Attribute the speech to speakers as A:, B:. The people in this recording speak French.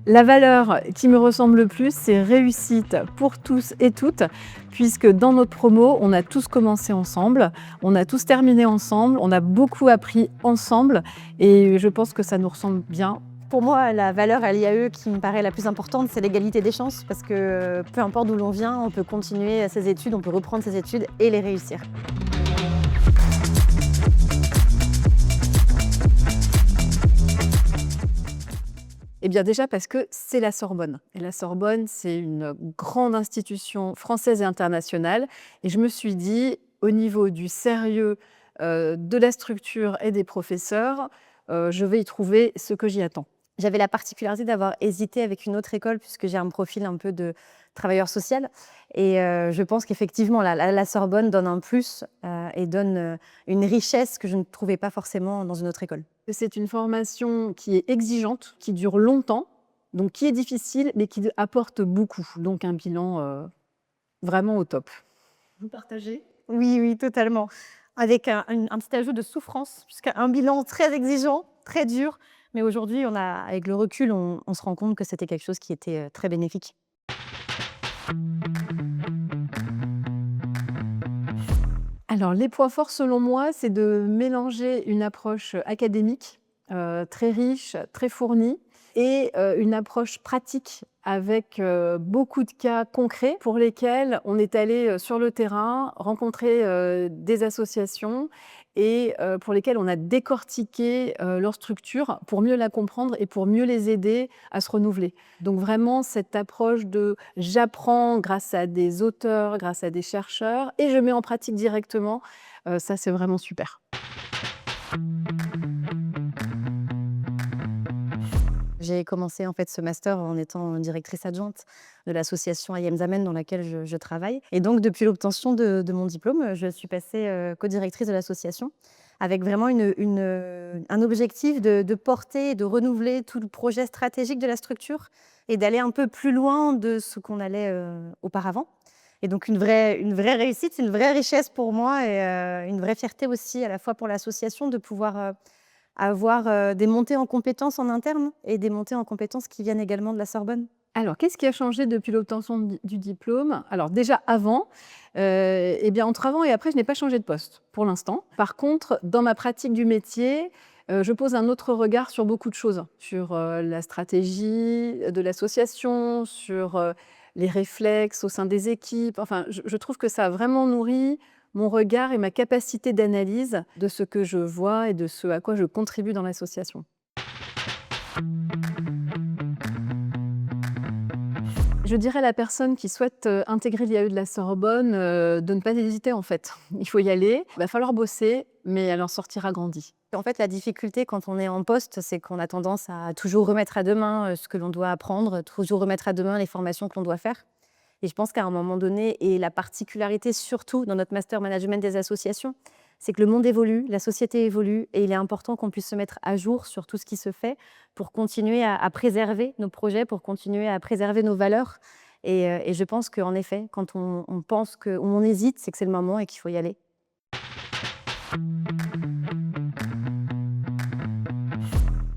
A: La valeur qui me ressemble le plus, c'est réussite pour tous et toutes, puisque dans notre promo, on a tous commencé ensemble, on a tous terminé ensemble, on a beaucoup appris ensemble et je pense que ça nous ressemble bien.
B: Pour moi, la valeur à l'IAE qui me paraît la plus importante, c'est l'égalité des chances, parce que peu importe d'où l'on vient, on peut continuer ses études, on peut reprendre ses études et les réussir.
A: Eh bien déjà parce que c'est la Sorbonne. Et la Sorbonne, c'est une grande institution française et internationale. Et je me suis dit, au niveau du sérieux de la structure et des professeurs, je vais y trouver ce que j'y attends.
B: J'avais la particularité d'avoir hésité avec une autre école, puisque j'ai un profil un peu de travailleur social. Et je pense qu'effectivement, la Sorbonne donne un plus et donne une richesse que je ne trouvais pas forcément dans une autre école.
A: C'est une formation qui est exigeante, qui dure longtemps, donc qui est difficile, mais qui apporte beaucoup. Donc un bilan vraiment au top. Vous partagez?
B: Oui, oui, totalement. Avec un petit ajout de souffrance, puisqu'un bilan très exigeant, très dur. Mais aujourd'hui, avec le recul, on se rend compte que c'était quelque chose qui était très bénéfique.
A: Alors, les points forts, selon moi, c'est de mélanger une approche académique très riche, très fournie, et une approche pratique avec beaucoup de cas concrets pour lesquels on est allé sur le terrain, rencontrer des associations et pour lesquels on a décortiqué leur structure pour mieux la comprendre et pour mieux les aider à se renouveler. Donc vraiment cette approche de j'apprends grâce à des auteurs, grâce à des chercheurs et je mets en pratique directement, ça c'est vraiment super.
B: J'ai commencé en fait ce master en étant directrice adjointe de l'association Ayem Zamen dans laquelle je travaille. Et donc depuis l'obtention de mon diplôme, je suis passée co-directrice de l'association avec vraiment un objectif de porter et de renouveler tout le projet stratégique de la structure et d'aller un peu plus loin de ce qu'on allait auparavant. Et donc une vraie réussite, une vraie richesse pour moi et une vraie fierté aussi à la fois pour l'association de pouvoir avoir des montées en compétences en interne et des montées en compétences qui viennent également de la Sorbonne.
A: Alors, qu'est-ce qui a changé depuis l'obtention du diplôme? Alors déjà avant, eh bien entre avant et après, je n'ai pas changé de poste pour l'instant. Par contre, dans ma pratique du métier, je pose un autre regard sur beaucoup de choses, sur la stratégie de l'association, sur les réflexes au sein des équipes. Enfin, je trouve que ça a vraiment nourri mon regard et ma capacité d'analyse de ce que je vois et de ce à quoi je contribue dans l'association. Je dirais à la personne qui souhaite intégrer l'IAE de la Sorbonne de ne pas hésiter en fait. Il faut y aller, il va falloir bosser, mais elle en sortira grandie.
B: En fait, la difficulté quand on est en poste, c'est qu'on a tendance à toujours remettre à demain ce que l'on doit apprendre, toujours remettre à demain les formations que l'on doit faire. Et je pense qu'à un moment donné, et la particularité surtout dans notre master management des associations, c'est que le monde évolue, la société évolue, et il est important qu'on puisse se mettre à jour sur tout ce qui se fait pour continuer à préserver nos projets, pour continuer à préserver nos valeurs. Et je pense qu'en effet, quand on pense qu'on hésite, c'est que c'est le moment et qu'il faut y aller.